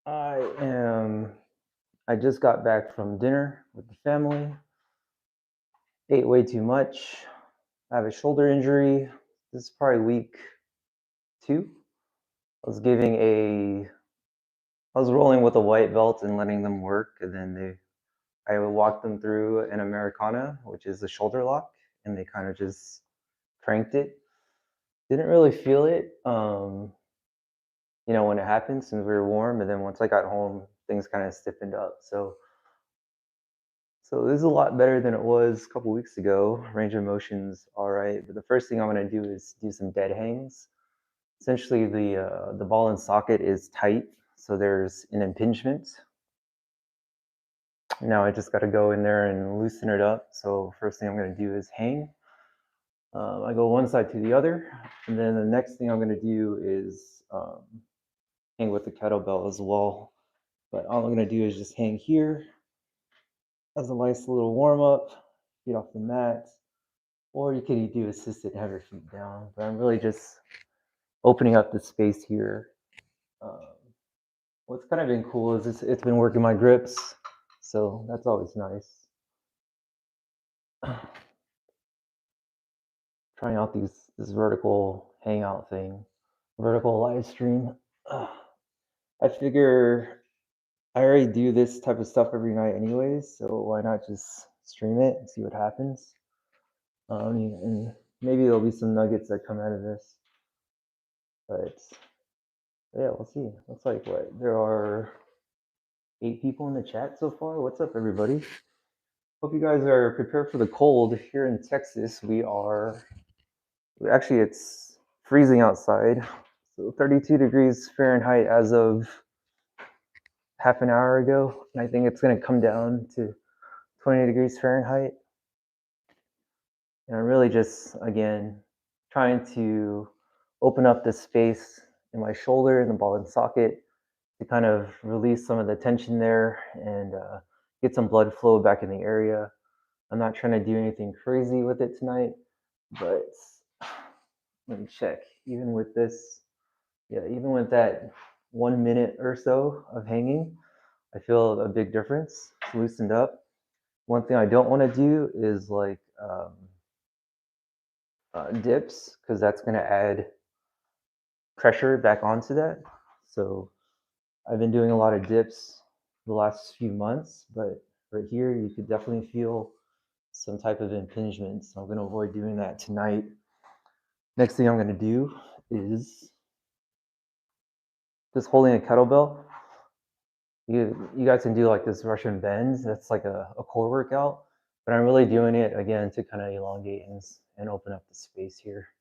I just got back from dinner with the family, ate way too much. I have a shoulder injury. This is probably week 2. I was giving a I was rolling with a white belt and letting them work, and then I would walk them through an Americana, which is a shoulder lock, and they kind of just cranked it. Didn't really feel it, when it happened since we were warm, and then once I got home, things kind of stiffened up. So this is a lot better than it was a couple weeks ago. Range of motion's all right, but the first thing I'm going to do is do some dead hangs. Essentially, the ball and socket is tight, so there's an impingement. Now I just got to go in there and loosen it up. So first thing I'm going to do is hang. I go one side to the other, and then the next thing I'm going to do is hang with the kettlebell as well. But all I'm going to do is just hang here as a nice little warm up, get off the mat, or you could do assisted, have your feet down. But I'm really just opening up the space here. Um, what's kind of been cool is it's been working my grips, so that's always nice. Trying out this vertical hangout thing, vertical live stream. I figure I already do this type of stuff every night anyways, so why not just stream it and see what happens? And maybe there'll be some nuggets that come out of this. But yeah, we'll see. Looks like there are 8 people in the chat so far. What's up, everybody? Hope you guys are prepared for the cold. Here in Texas, it's freezing outside. So 32 degrees Fahrenheit as of half an hour ago. And I think it's going to come down to 20 degrees Fahrenheit. And I'm really just, again, trying to open up the space in my shoulder and the ball and socket to kind of release some of the tension there and get some blood flow back in the area. I'm not trying to do anything crazy with it tonight, but let me check. Even with that 1 minute or so of hanging, I feel a big difference. It's loosened up. One thing I don't want to do is like dips, because that's going to add pressure back onto that. So I've been doing a lot of dips the last few months, but right here you could definitely feel some type of impingement. So I'm going to avoid doing that tonight. Next thing I'm going to do is just holding a kettlebell. You guys can do like this Russian bend. That's like a core workout, but I'm really doing it again to kind of elongate and open up the space here.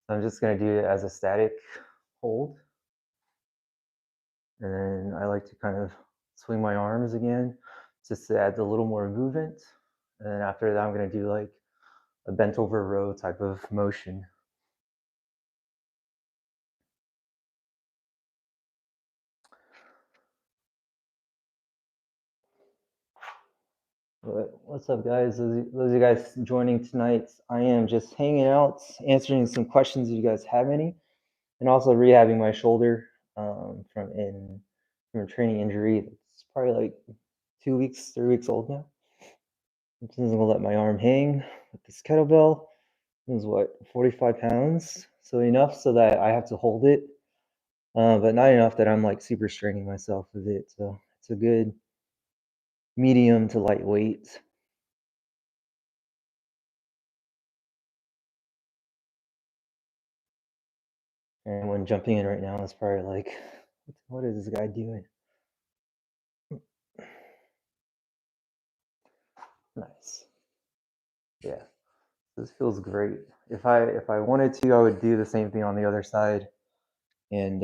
So I'm just going to do it as a static hold. And then I like to kind of swing my arms again just to add a little more movement. And then after that, I'm going to do like a bent over row type of motion. But what's up, guys? Those of you guys joining tonight, I am just hanging out, answering some questions if you guys have any, and also rehabbing my shoulder from a training injury. It's probably like 2 weeks, 3 weeks old now. I'm just gonna let my arm hang with this kettlebell. It was what, 45 pounds? So enough so that I have to hold it, but not enough that I'm like super straining myself with it. So it's a good medium to lightweight. And when jumping in right now, it's probably like, what is this guy doing? Nice. Yeah, this feels great. If I wanted to, I would do the same thing on the other side, and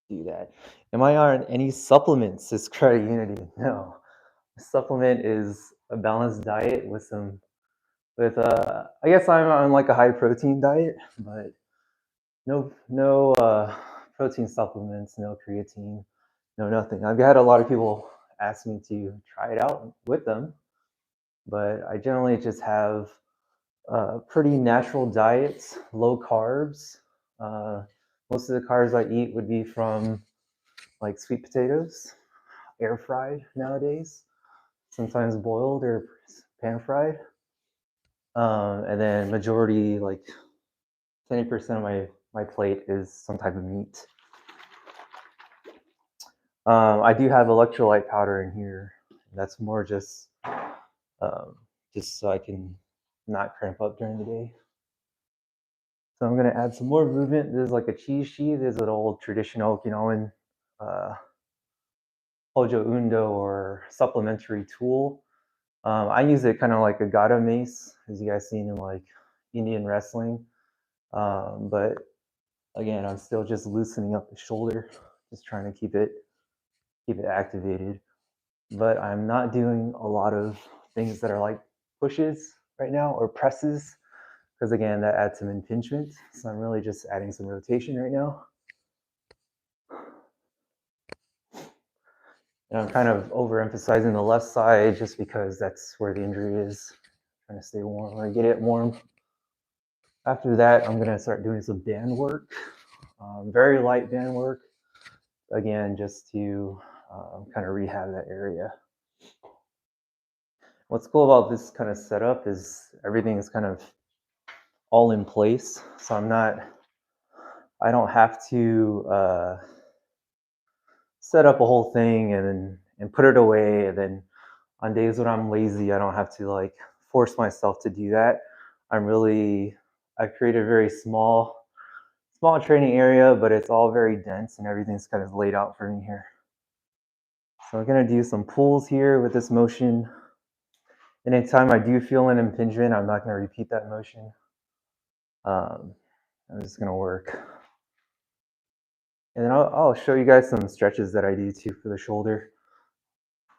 do that. Am I on any supplements? This Credit Unity? No. The supplement is a balanced diet with I guess I'm on like a high protein diet, but no protein supplements, no creatine, no nothing. I've had a lot of people ask me to try it out with them, but I generally just have pretty natural diets, low carbs, Most of the carbs I eat would be from like sweet potatoes, air fried nowadays, sometimes boiled or pan fried. And then majority, like 20% of my plate is some type of meat. I do have electrolyte powder in here. That's more just so I can not cramp up during the day. So I'm gonna add some more movement. This is like a cheese sheath. This is an old traditional Okinawan Hojo Undo or supplementary tool. I use it kind of like a gata mace, as you guys seen in like Indian wrestling. But again, I'm still just loosening up the shoulder, just trying to keep it activated. But I'm not doing a lot of things that are like pushes right now or presses, because again, that adds some impingement. So I'm really just adding some rotation right now. And I'm kind of overemphasizing the left side just because that's where the injury is. Trying to stay warm or get it warm. After that, I'm gonna start doing some band work, very light band work. Again, just to kind of rehab that area. What's cool about this kind of setup is everything is kind of all in place. So I don't have to set up a whole thing and put it away. And then on days when I'm lazy, I don't have to like force myself to do that. I create a very small training area, but it's all very dense and everything's kind of laid out for me here. So I'm gonna do some pulls here with this motion. And anytime I do feel an impingement, I'm not gonna repeat that motion. I'm just gonna work. And then I'll show you guys some stretches that I do too for the shoulder.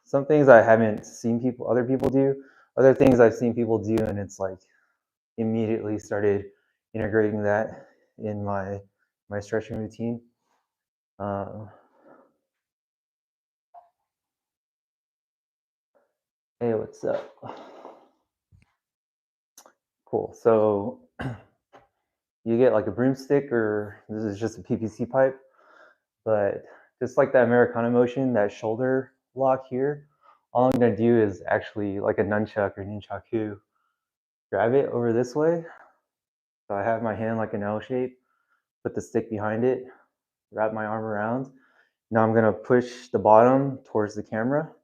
Some things I haven't seen other people do. Other things I've seen people do, and it's like immediately started integrating that in my stretching routine. Hey, what's up? Cool. So you get like a broomstick, or this is just a PVC pipe, but just like that Americana motion, that shoulder lock here, all I'm gonna do is actually like a nunchuck or nunchaku, grab it over this way. So I have my hand like an L shape, put the stick behind it, wrap my arm around. Now I'm gonna push the bottom towards the camera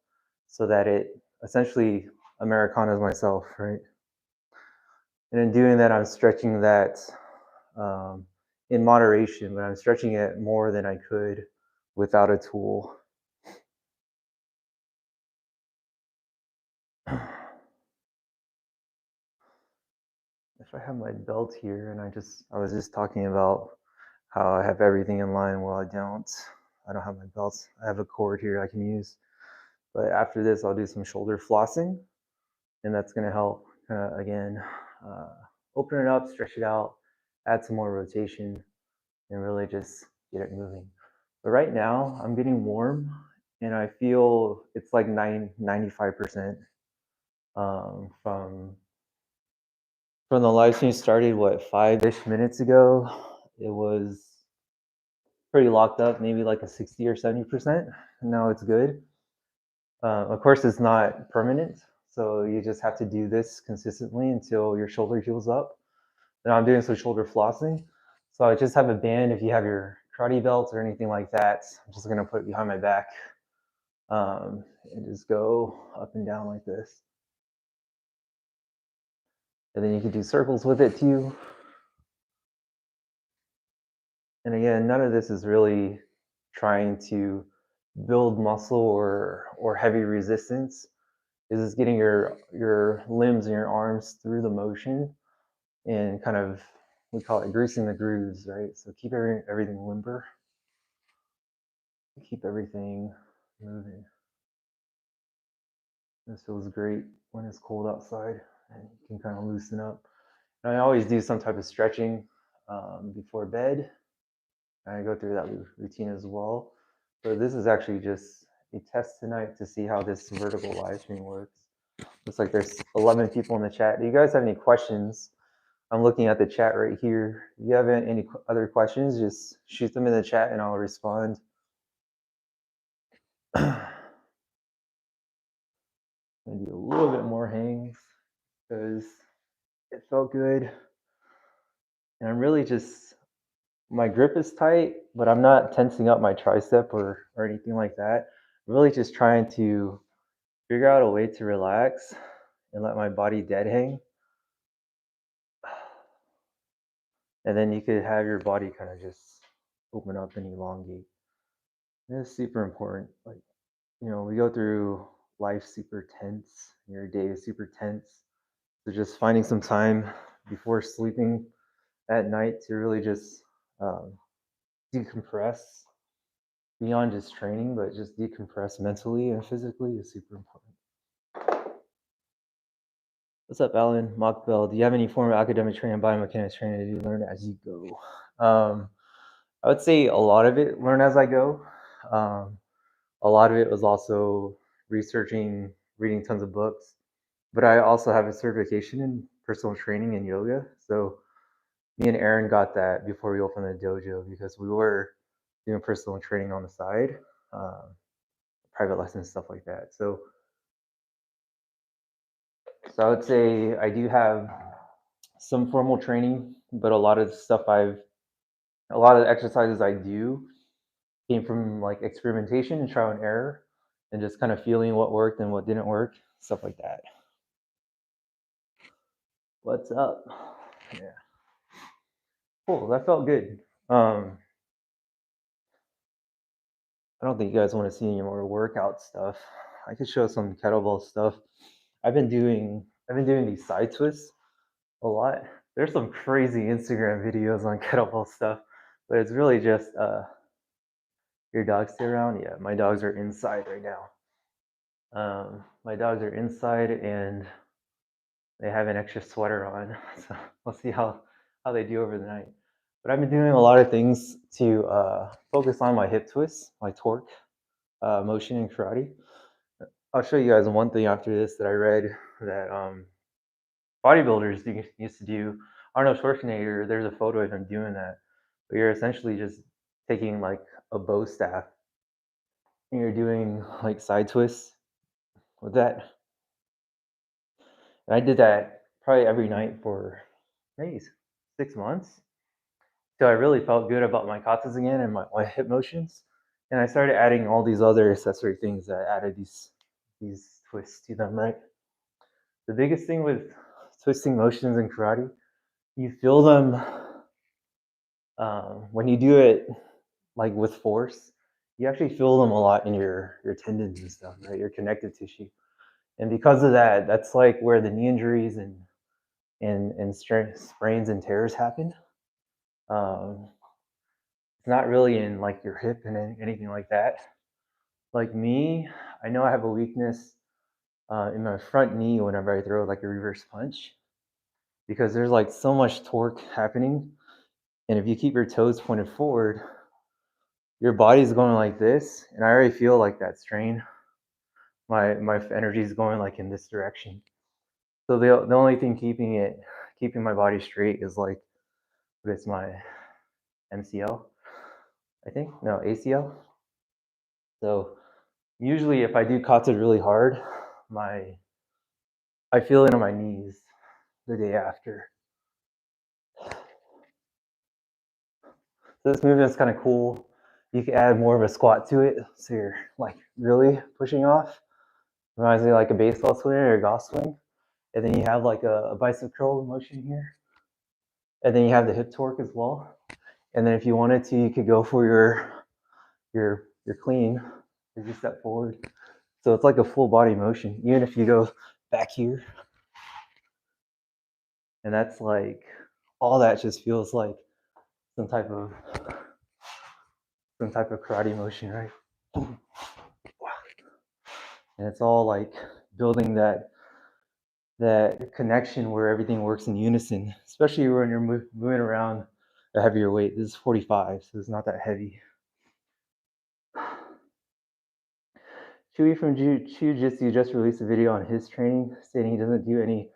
so that it essentially Americanas myself, right? And in doing that, I'm stretching that in moderation, but I'm stretching it more than I could without a tool. If I have my belt here, and I was just talking about how I have everything in line. Well, I don't have my belts. I have a cord here I can use. But after this, I'll do some shoulder flossing, and that's gonna help again, open it up, stretch it out, add some more rotation, and really just get it moving. But right now, I'm getting warm, and I feel it's like 95% from the live stream started, what, 5-ish minutes ago. It was pretty locked up, maybe like a 60 or 70%. Now it's good. Of course, it's not permanent, so you just have to do this consistently until your shoulder heals up. Now I'm doing some shoulder flossing. So I just have a band. If you have your karate belts or anything like that, I'm just gonna put it behind my back and just go up and down like this. And then you can do circles with it too. And again, none of this is really trying to build muscle or heavy resistance. This is getting your limbs and your arms through the motion and kind of, we call it greasing the grooves, right? So keep everything limber, keep everything moving. This feels great when it's cold outside and you can kind of loosen up. And I always do some type of stretching before bed. I go through that routine as well. So this is actually just a test tonight to see how this vertical live stream works. Looks like there's 11 people in the chat. Do you guys have any questions? I'm looking at the chat right here. If you have any other questions, just shoot them in the chat and I'll respond. I'm gonna do a little bit more hangs because it felt good. And I'm really just, my grip is tight, but I'm not tensing up my tricep or anything like that. I'm really just trying to figure out a way to relax and let my body dead hang. And then you could have your body kind of just open up and elongate. And it's super important. Like, you know, we go through life super tense, your day is super tense. So just finding some time before sleeping at night to really just decompress beyond just training, but just decompress mentally and physically is super important. What's up, Alan? Mockbell, do you have any form of academic training, biomechanics training that you learn as you go? I would say a lot of it learn as I go. A lot of it was also researching, reading tons of books, but I also have a certification in personal training and yoga. So me and Aaron got that before we opened the dojo because we were doing personal training on the side, private lessons, stuff like that. So I would say I do have some formal training, but a lot of the exercises I do came from like experimentation and trial and error and just kind of feeling what worked and what didn't work, stuff like that. What's up? Yeah. Cool, that felt good. I don't think you guys want to see any more workout stuff. I could show some kettlebell stuff. I've been doing these side twists a lot. There's some crazy Instagram videos on kettlebell stuff, but it's really just your dogs stay around. Yeah, my dogs are inside right now. My dogs are inside and they have an extra sweater on, so we'll see how they do over the night. But I've been doing a lot of things to focus on my hip twists, my torque motion in karate. I'll show you guys one thing after this that I read that bodybuilders used to do. Arnold Schwarzenegger, there's a photo of him doing that. But you're essentially just taking like a bow staff and you're doing like side twists with that. And I did that probably every night for maybe 6 months. So I really felt good about my katas again and my hip motions. And I started adding all these other accessory things that added these twists to them, right? The biggest thing with twisting motions in karate, you feel them when you do it like with force, you actually feel them a lot in your tendons and stuff, right? Your connective tissue. And because of that, that's like where the knee injuries and sprains and tears happen. It's not really in like your hip and anything like that. Like me, I know I have a weakness in my front knee whenever I throw like a reverse punch because there's like so much torque happening. And if you keep your toes pointed forward, your body's going like this. And I already feel like that strain. My energy is going like in this direction. So the only thing keeping my body straight is like, it's my MCL, I think. No, ACL. So usually if I do kata really hard, I feel it on my knees the day after. So this movement's kind of cool. You can add more of a squat to it, so you're like really pushing off. Reminds me like a baseball swing or a golf swing. And then you have like a bicep curl motion here. And then you have the hip torque as well. And then if you wanted to, you could go for your clean as you step forward. So it's like a full body motion, even if you go back here. And that's like, all that just feels like some type of karate motion, right? And it's all like building that connection where everything works in unison, especially when you're moving around a heavier weight. This is 45, so it's not that heavy. Chewy from Jiu Jitsu just released a video on his training, stating he doesn't do any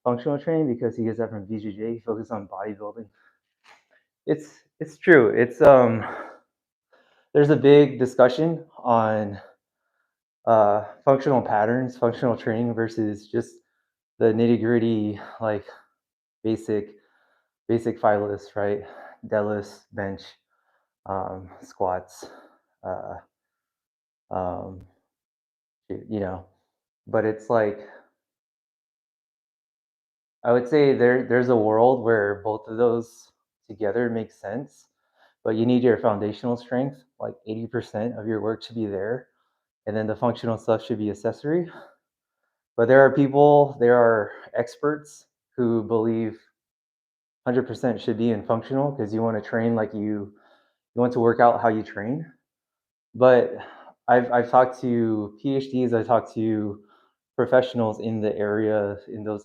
functional training because he gets that from BJJ. He focuses on bodybuilding. It's true. There's a big discussion on functional patterns, functional training versus just the nitty gritty, like basic five lists, right? Deadlifts, bench, squats, uh, um, you know. But it's like I would say there's a world where both of those together make sense, but you need your foundational strength. Like 80% of your work should be there, and then the functional stuff should be accessory. But there are experts who believe 100% should be in functional because you want to train like you want to work out how you train. But I've talked to PhDs, I talked to professionals in those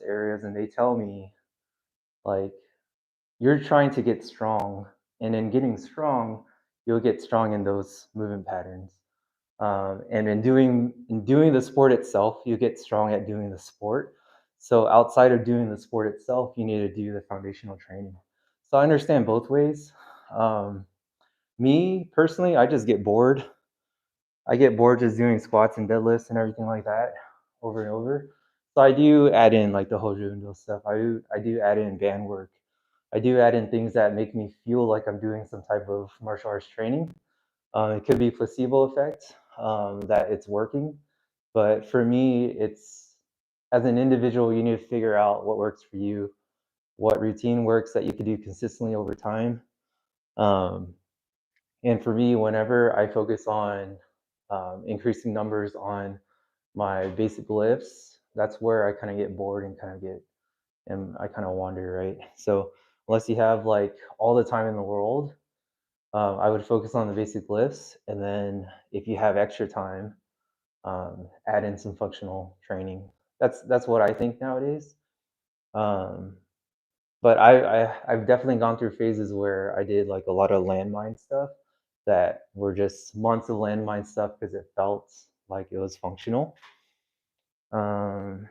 areas, and they tell me like you're trying to get strong, and in getting strong, you'll get strong in those movement patterns. And in doing the sport itself, you get strong at doing the sport. So outside of doing the sport itself, you need to do the foundational training. So I understand both ways. Um, Me personally, I just get bored. I get bored just doing squats and deadlifts and everything like that over and over. So I do add in like the Hojundo stuff. I do add in band work. I do add in things that make me feel like I'm doing some type of martial arts training. It could be placebo effect, that it's working, but for me, it's as an individual, you need to figure out what works for you, what routine works that you can do consistently over time. Um, and for me, whenever I focus on increasing numbers on my basic lifts, that's where I kind of get bored and I kind of wander, right? So unless you have like all the time in the world, I would focus on the basic lifts, and then if you have extra time, add in some functional training. That's what I think nowadays. Um, but I've definitely gone through phases where I did like a lot of landmine stuff that were just months of landmine stuff because it felt like it was functional. Um,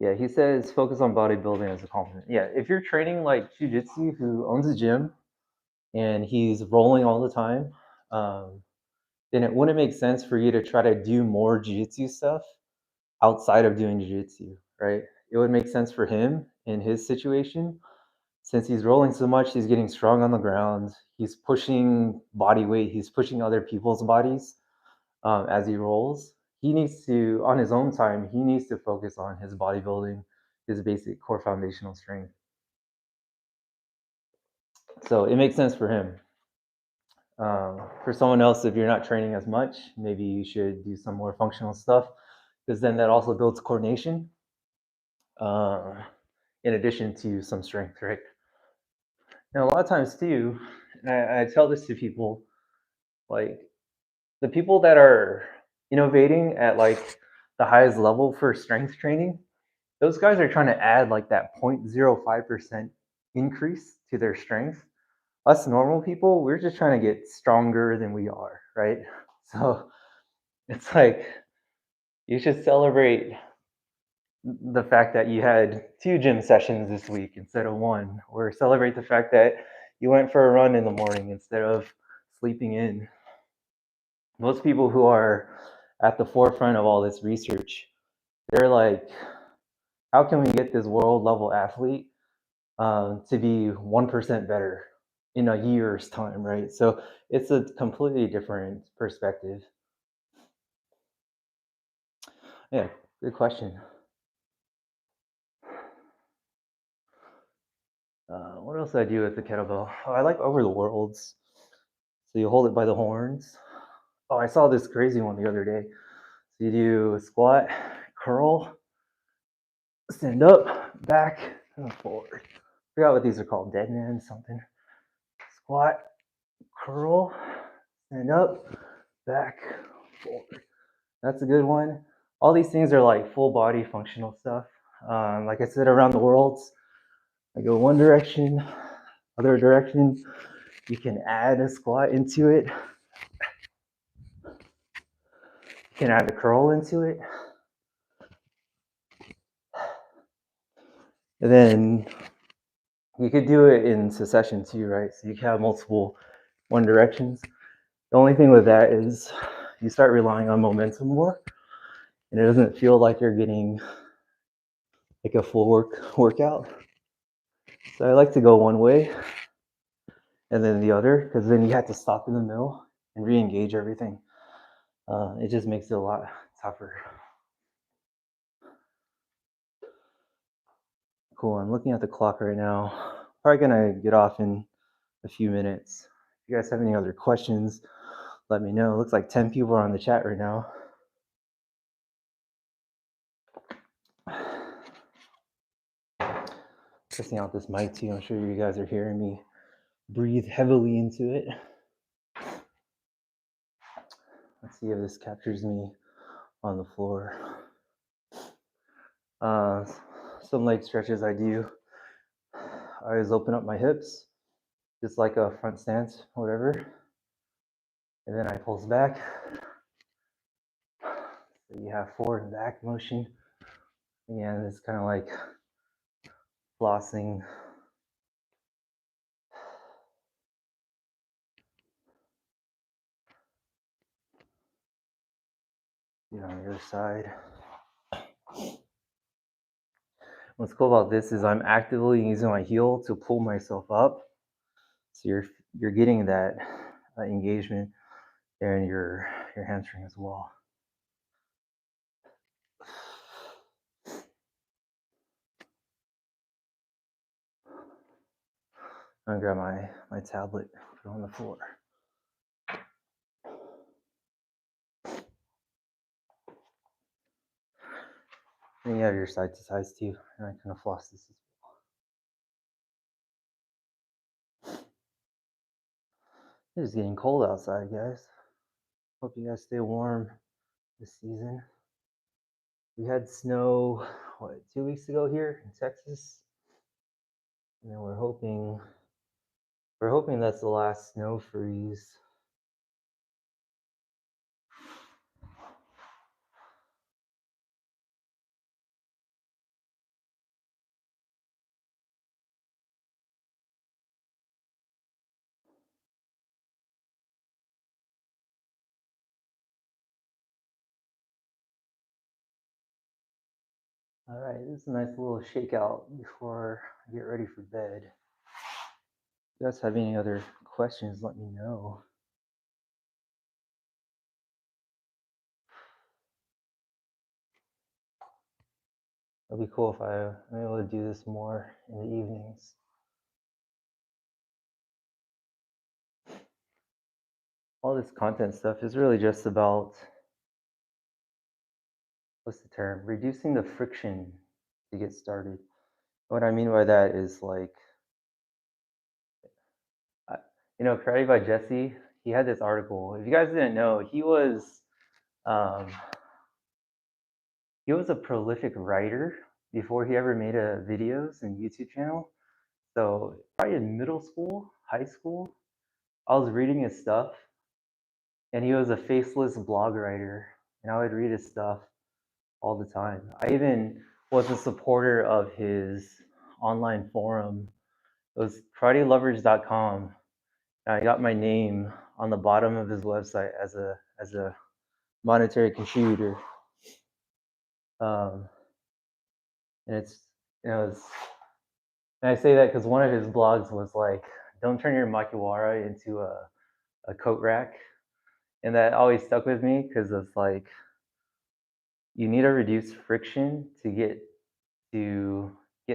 yeah, he says focus on bodybuilding as a compliment. Yeah, if you're training like jujitsu, who owns a gym and he's rolling all the time, um, then it wouldn't make sense for you to try to do more jiu-jitsu stuff outside of doing jiu-jitsu, right? It would make sense for him in his situation. Since he's rolling so much, he's getting strong on the ground, he's pushing body weight, he's pushing other people's bodies as he rolls. He needs to, on his own time, he needs to focus on his bodybuilding, his basic core foundational strength. So it makes sense for him. For someone else, if you're not training as much, maybe you should do some more functional stuff because then that also builds coordination uh, in addition to some strength, right? And a lot of times too, and I tell this to people, like the people that are innovating at like the highest level for strength training, those guys are trying to add like that 0.05% increase to their strength. Us normal people, we're just trying to get stronger than we are, right? So it's like you should celebrate the fact that you had 2 gym sessions this week instead of 1, or celebrate the fact that you went for a run in the morning instead of sleeping in. Most people who are at the forefront of all this research, they're like, how can we get this world level athlete to be 1% better in a year's time, right? So it's a completely different perspective. Yeah, good question. What else do I do with the kettlebell? Oh, I like over the worlds. So you hold it by the horns. Oh, I saw this crazy one the other day. So you do a squat, curl, stand up, back, and forward. I forgot what these are called, dead man something. Squat, curl, stand up, back, forward. That's a good one. All these things are like full body functional stuff. Like I said, around the worlds, I go one direction, other direction. You can add a squat into it. You can add a curl into it. And then you could do it in succession too, right? So you can have multiple one directions. The only thing with that is you start relying on momentum more, and it doesn't feel like you're getting like a full workout. So I like to go one way and then the other, because then you have to stop in the middle and re-engage everything. It just makes it a lot tougher. Cool, I'm looking at the clock right now. Probably gonna get off in a few minutes. If you guys have any other questions, let me know. It looks like 10 people are on the chat right now. Testing out this mic too. I'm sure you guys are hearing me breathe heavily into it. Let's see if this captures me on the floor. Some leg stretches I do. I always open up my hips, just like a front stance, whatever. And then I pulse back. So you have forward and back motion. Again, it's kind of like flossing. On the other side. What's cool about this is I'm actively using my heel to pull myself up. So you're getting that engagement there in your hamstring as well. I'm gonna grab my tablet, put it on the floor. And you have your side to sides too, and I kind of floss this as well. It's getting cold outside, guys. Hope you guys stay warm this season. We had snow, 2 weeks ago here in Texas, and then we're hoping that's the last snow freeze. All right, this is a nice little shakeout before I get ready for bed. If you guys have any other questions, let me know. It'll be cool if I'm able to do this more in the evenings. All this content stuff is really just about, what's the term? Reducing the friction to get started. What I mean by that is like, Karate by Jesse, he had this article. If you guys didn't know, he was a prolific writer before he ever made videos and YouTube channel. So probably in middle school, high school, I was reading his stuff, and he was a faceless blog writer, and I would read his stuff all the time. I even was a supporter of his online forum. It was karatelovers.com. I got my name on the bottom of his website as a monetary contributor. And it's, and I say that because one of his blogs was like, don't turn your makiwara into a coat rack. And that always stuck with me because it's like, you need to reduce friction to get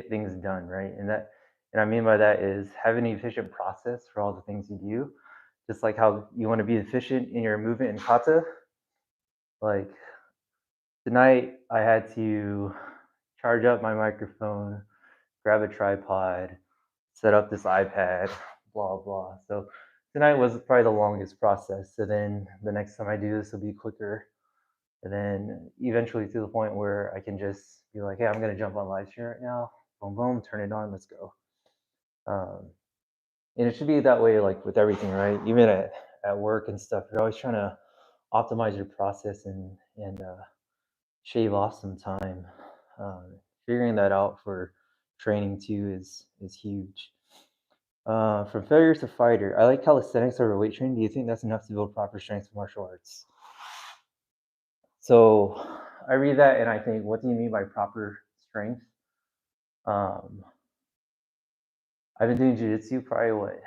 things done, right? And I mean by that is have an efficient process for all the things you do. Just like how you want to be efficient in your movement in kata. Like tonight I had to charge up my microphone, grab a tripod, set up this iPad, blah blah. So tonight was probably the longest process. So then the next time I do this will be quicker. And then eventually to the point where I can just be like, hey, I'm gonna jump on live stream right now. Boom, boom, turn it on, let's go. And it should be that way, like with everything, right? Even at work and stuff, you're always trying to optimize your process and shave off some time. Figuring that out for training too is huge. From failure to fighter, I like calisthenics over weight training. Do you think that's enough to build proper strength in martial arts? So I read that and I think, what do you mean by proper strength? Um, I've been doing jiu-jitsu probably what,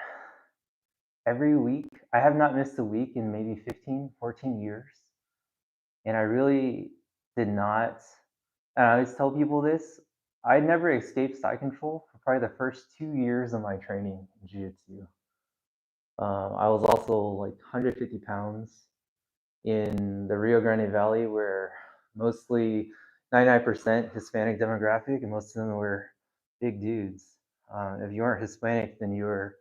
every week. I have not missed a week in maybe 15, 14 years. And I really did not, and I always tell people this, I never escaped side control for probably the first 2 years of my training in jiu-jitsu. I was also like 150 pounds in the Rio Grande Valley, where mostly 99% Hispanic demographic, and most of them were big dudes. If you weren't Hispanic, then you were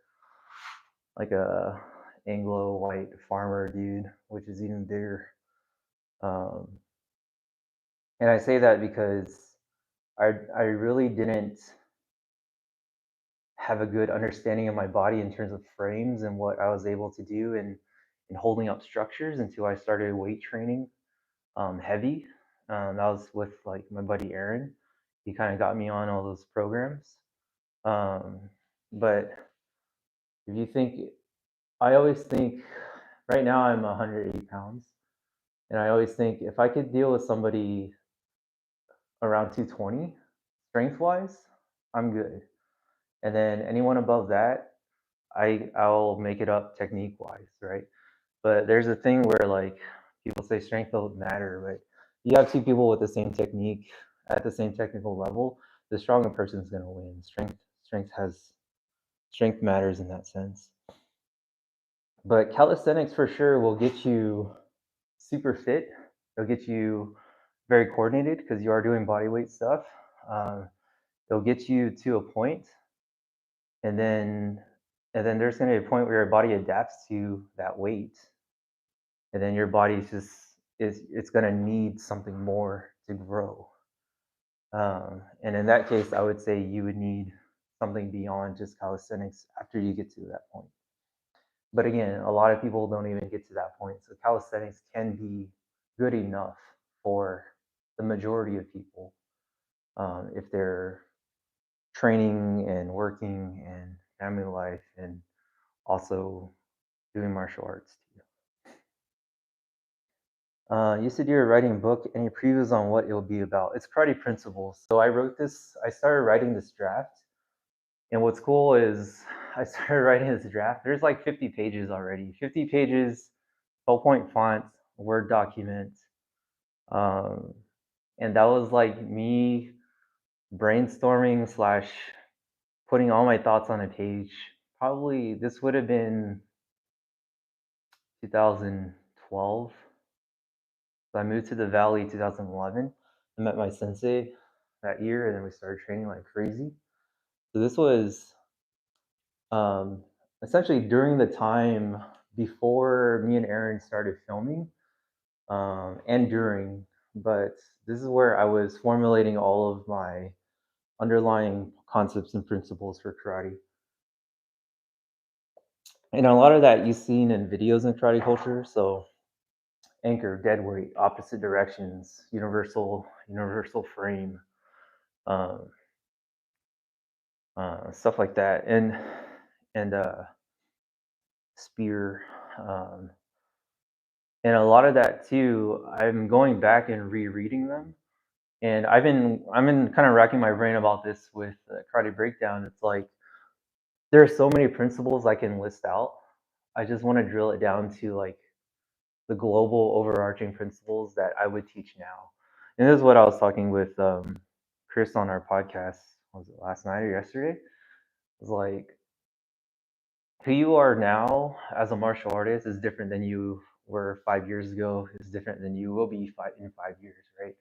like a Anglo white farmer dude, which is even bigger. Um, and I say that because I really didn't have a good understanding of my body in terms of frames and what I was able to do in holding up structures until I started weight training heavy. That was with like my buddy Aaron. He kind of got me on all those programs. Um, but if you think, I always think, right now I'm 180 pounds, and I always think if I could deal with somebody around 220 strength wise, I'm good. And then anyone above that, I'll make it up technique wise, right? But there's a thing where like people say strength don't matter, but you have two people with the same technique at the same technical level, the stronger person is going to win. Strength matters in that sense. But calisthenics for sure will get you super fit. It'll get you very coordinated because you are doing body weight stuff. Um, it'll get you to a point, and then there's going to be a point where your body adapts to that weight, and then your body it's going to need something more to grow. And in that case, I would say you would need something beyond just calisthenics after you get to that point. But again, a lot of people don't even get to that point. So calisthenics can be good enough for the majority of people if they're training and working and family life and also doing martial arts too. You said you were writing a book. Any previews on what it will be about? It's karate principles. So I started writing this draft. And what's cool is I started writing this draft. There's like 50 pages already. 50 pages, 12-point font, Word document. Um, and that was like me brainstorming slash putting all my thoughts on a page. Probably this would have been 2012. So I moved to the Valley 2011. I met my sensei that year, and then we started training like crazy. So this was essentially during the time before me and Aaron started filming, and during, but this is where I was formulating all of my underlying concepts and principles for karate. And a lot of that you've seen in videos in karate culture. So anchor, dead weight, opposite directions, universal frame, um, stuff like that, and spear, um, and a lot of that too. I'm going back and rereading them, and I've been kind of racking my brain about this with karate breakdown. It's like there are so many principles I can list out. I just want to drill it down to like the global overarching principles that I would teach now. And this is what I was talking with Chris on our podcast. Was it last night or yesterday? It was like who you are now as a martial artist is different than you were 5 years ago. Is different than you will be in 5 years, right?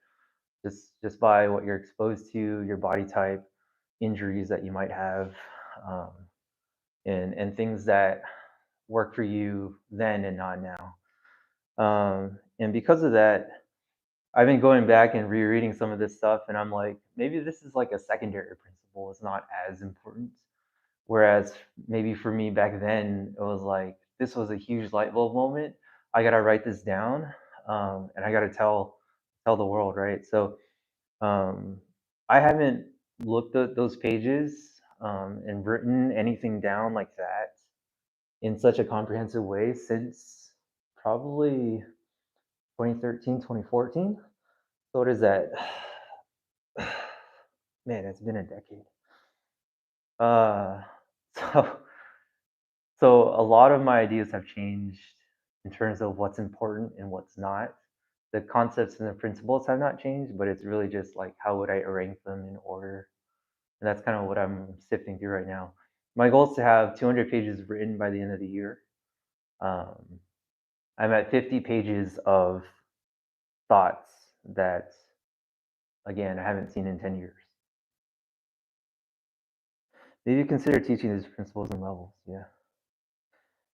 Just by what you're exposed to, your body type, injuries that you might have, um, and things that work for you then and not now. And because of that, I've been going back and rereading some of this stuff, and I'm like, maybe this is like a secondary principle. It's not as important. Whereas maybe for me back then, it was like this was a huge light bulb moment. I gotta write this down, and I gotta tell the world, right? So I haven't looked at those pages and written anything down like that in such a comprehensive way since probably 2013, 2014. So what is that? Man, it's been a decade. Uh, so so a lot of my ideas have changed in terms of what's important and what's not. The concepts and the principles have not changed, but it's really just like how would I arrange them in order. And that's kind of what I'm sifting through right now. My goal is to have 200 pages written by the end of the year. Um, I'm at 50 pages of thoughts that, again, I haven't seen in 10 years. Maybe consider teaching these principles and levels. Yeah.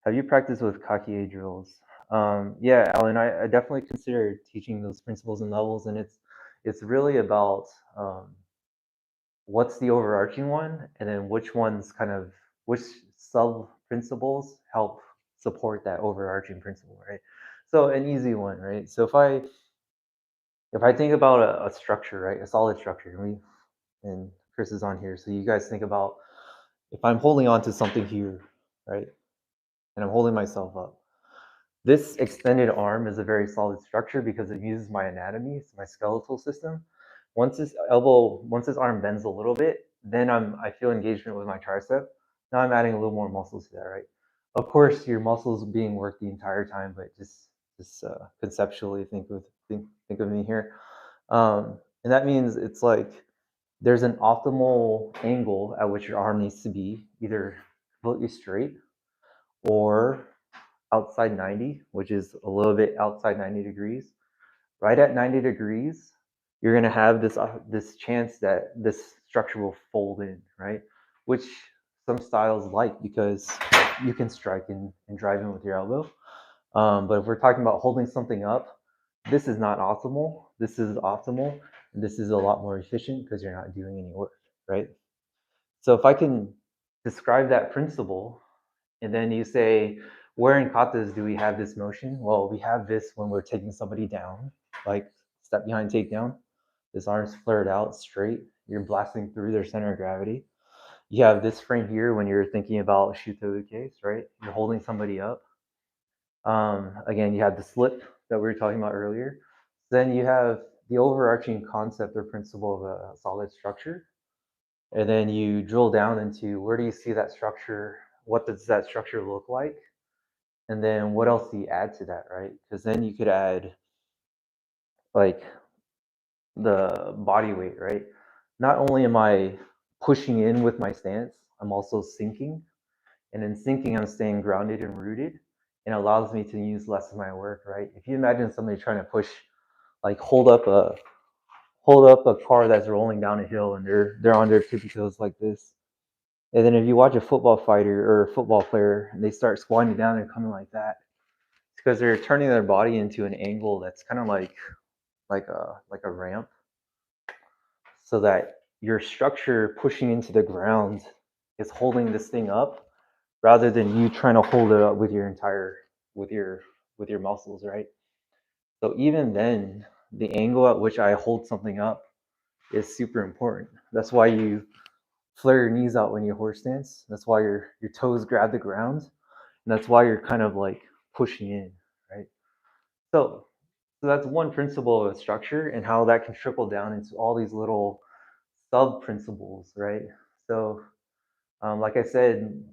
Have you practiced with Kakie drills? Yeah, Alan, I definitely consider teaching those principles and levels, and it's really about what's the overarching one, and then which ones kind of which sub principles help support that overarching principle, right? So an easy one, right? So if I think about a structure, right, a solid structure, and Chris is on here, so you guys think about if I'm holding on to something here, right, and I'm holding myself up. This extended arm is a very solid structure because it uses my anatomy, it's my skeletal system. Once this arm bends a little bit, then I feel engagement with my tricep. Now I'm adding a little more muscles to that, right? Of course, your muscles being worked the entire time, but just conceptually think of me here. And that means it's like there's an optimal angle at which your arm needs to be, either completely straight or outside 90, which is a little bit outside 90 degrees. Right at 90 degrees, you're going to have this chance that this structure will fold in, right? Which some styles like because you can strike and drive in with your elbow. But if we're talking about holding something up, this is not optimal. This is optimal. And this is a lot more efficient because you're not doing any work, right? So if I can describe that principle, and then you say, where in katas do we have this motion? Well, we have this when we're taking somebody down, like step behind takedown. This arm's flared out straight. You're blasting through their center of gravity. You have this frame here when you're thinking about shuto case, right? You're holding somebody up. Again, you have the slip that we were talking about earlier. Then you have the overarching concept or principle of a solid structure. And then you drill down into where do you see that structure? What does that structure look like? And then what else do you add to that, right? Because then you could add like the body weight, right? Not only am I pushing in with my stance, I'm also sinking. And in sinking, I'm staying grounded and rooted and allows me to use less of my work, right? If you imagine somebody trying to push, like hold up a car that's rolling down a hill and they're on their tippy toes like this. And then if you watch a football fighter or a football player and they start squatting down and coming like that, it's because they're turning their body into an angle that's kind of like a ramp, so that your structure pushing into the ground is holding this thing up rather than you trying to hold it up with your entire with your with your muscles, right? So even then, the angle at which I hold something up is super important. That's why you flare your knees out when you horse stance. That's why your toes grab the ground, and that's why you're kind of like pushing in, right? So so that's one principle of structure and how that can trickle down into all these little sub principles, right? So, like I said,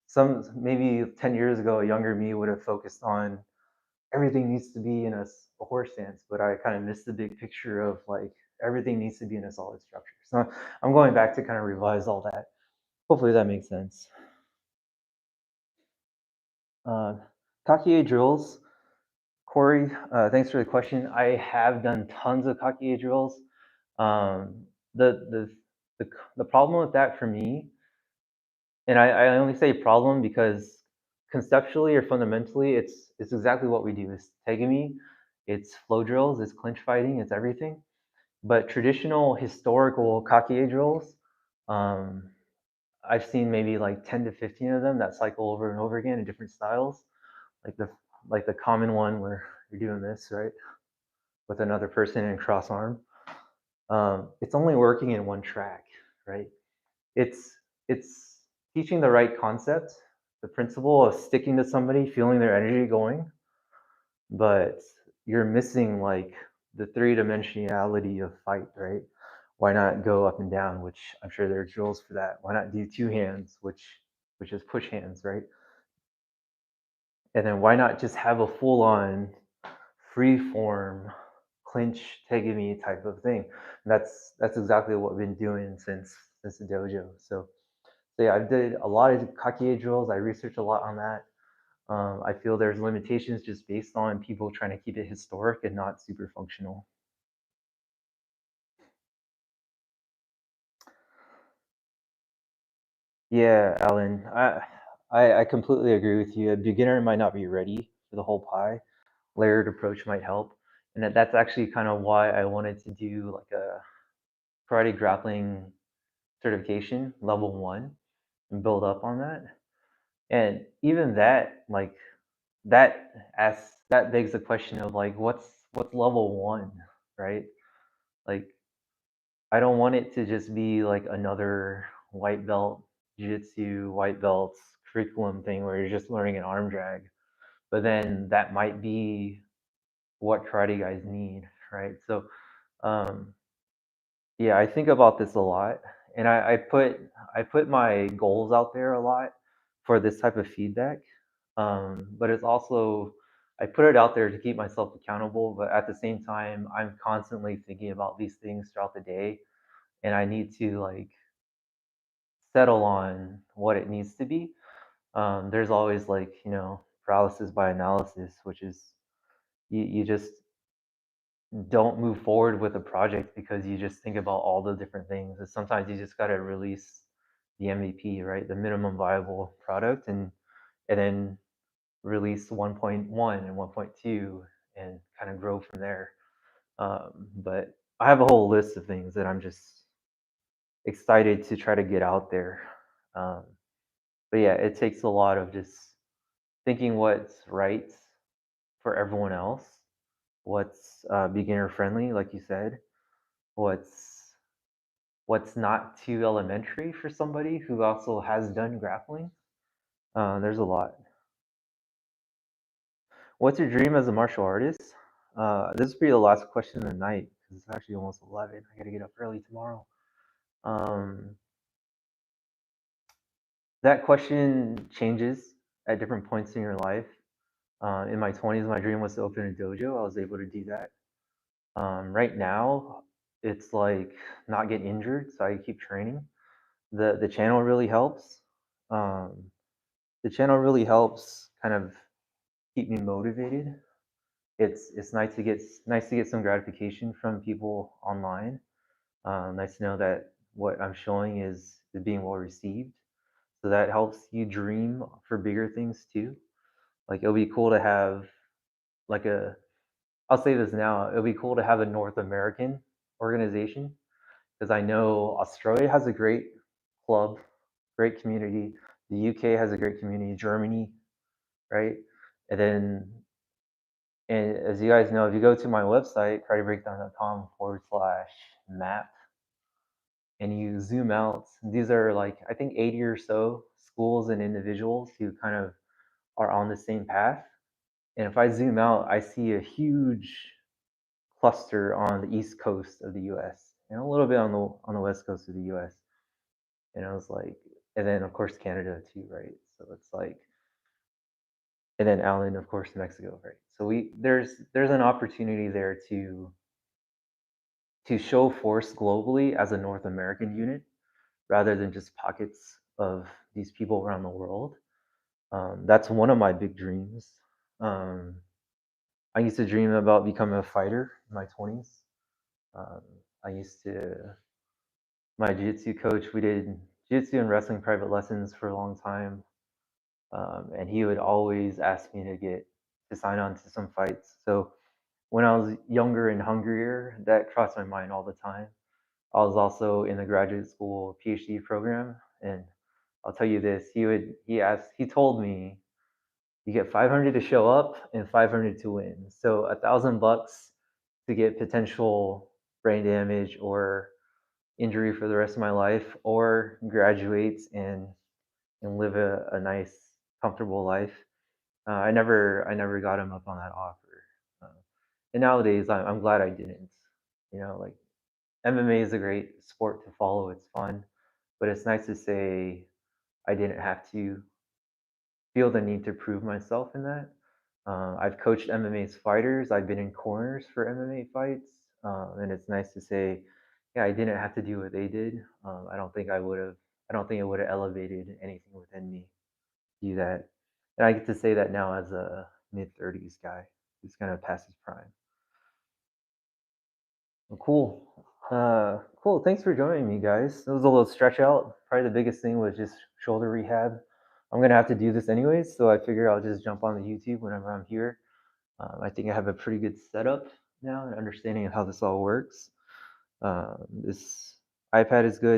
some maybe 10 years ago, a younger me would have focused on everything needs to be in a horse stance, but I kind of missed the big picture of like everything needs to be in a solid structure. So I'm going back to kind of revise all that. Hopefully that makes sense. Uh, Kakie drills. Corey, thanks for the question. I have done tons of Kakie drills. Um, the, the the problem with that for me, and I only say problem because conceptually or fundamentally, it's exactly what we do. It's tegami, it's flow drills, it's clinch fighting, it's everything. But traditional historical Kakie drills, um, I've seen maybe like 10 to 15 of them that cycle over and over again in different styles. Like the like the common one where you're doing this, right? With another person in cross arm. It's only working in one track, right? It's teaching the right concept, the principle of sticking to somebody, feeling their energy going, but you're missing like the three dimensionality of fight, right? Why not go up and down, which I'm sure there are drills for that. Why not do two hands, which is push hands, right? And then why not just have a full on free form clinch tegami type of thing? And that's exactly what we've been doing since the dojo. So yeah, I've did a lot of kakie drills. I researched a lot on that. I feel there's limitations just based on people trying to keep it historic and not super functional. Yeah, Alan, I completely agree with you. A beginner might not be ready for the whole pie. Layered approach might help, and that's actually kind of why I wanted to do like a karate grappling certification level one and build up on that. And even that, like that begs the question of like what's level one, right? Like I don't want it to just be like another white belt jiu-jitsu, white belts curriculum thing where you're just learning an arm drag. But then that might be what karate guys need, right? So um, yeah, I think about this a lot, and I put my goals out there a lot for this type of feedback. But it's also I put it out there to keep myself accountable, but at the same time, I'm constantly thinking about these things throughout the day, and I need to like settle on what it needs to be. There's always like paralysis by analysis, which is you just don't move forward with a project because you just think about all the different things. And sometimes you just got to release the MVP, right? The minimum viable product, and then release 1.1 and 1.2 and kind of grow from there. But I have a whole list of things that I'm just excited to try to get out there. Um, but yeah, it takes a lot of just thinking what's right for everyone else, what's beginner friendly, like you said, what's what's not too elementary for somebody who also has done grappling. There's a lot. What's your dream as a martial artist? This will be the last question of the night because it's actually almost 11. I got to get up early tomorrow. Um, that question changes at different points in your life. In my 20s, my dream was to open a dojo. I was able to do that. Right now, it's like not get injured, so I keep training. The channel really helps. Um, the channel really helps kind of keep me motivated. It's nice to get some gratification from people online. Nice to know that what I'm showing is being well received. So that helps you dream for bigger things too. Like it'll be cool to have like a I'll say this now, it'll be cool to have a North American organization because I know Australia has a great club, great community. The UK has a great community, Germany, right? And then and as you guys know, if you go to my website, karatebreakdown.com/map, and you zoom out, these are like, I think 80 or so schools and individuals who kind of are on the same path. And if I zoom out, I see a huge cluster on the east coast of the US and a little bit on the west coast of the US. And I was like, and then of course Canada too, right? So it's like, and then Allen, of course, Mexico, right? So there's an opportunity there to show force globally as a North American unit rather than just pockets of these people around the world. That's one of my big dreams. Um, I used to dream about becoming a fighter in my 20s. Um, I used to, my jiu-jitsu coach, we did jiu-jitsu and wrestling private lessons for a long time. And he would always ask me to sign on to some fights. So when I was younger and hungrier, that crossed my mind all the time. I was also in the graduate school PhD program, and I'll tell you this: he told me you get 500 to show up and 500 to win. So $1,000 to get potential brain damage or injury for the rest of my life, or graduate and live a nice, comfortable life. I never got him up on that offer. Uh, and nowadays, I'm glad I didn't. Like MMA is a great sport to follow. It's fun, but it's nice to say I didn't have to feel the need to prove myself in that. I've coached MMA's fighters. I've been in corners for MMA fights, and it's nice to say, yeah, I didn't have to do what they did. I don't think I would have. I don't think it would have elevated anything within me to do that. And I get to say that now as a mid-30s guy who's kind of past his prime. Well, cool. Cool. Thanks for joining me, guys. It was a little stretch out. Probably the biggest thing was just shoulder rehab. I'm gonna have to do this anyways, so I figure I'll just jump on the YouTube whenever I'm here. I think I have a pretty good setup now and understanding of how this all works. This iPad is good.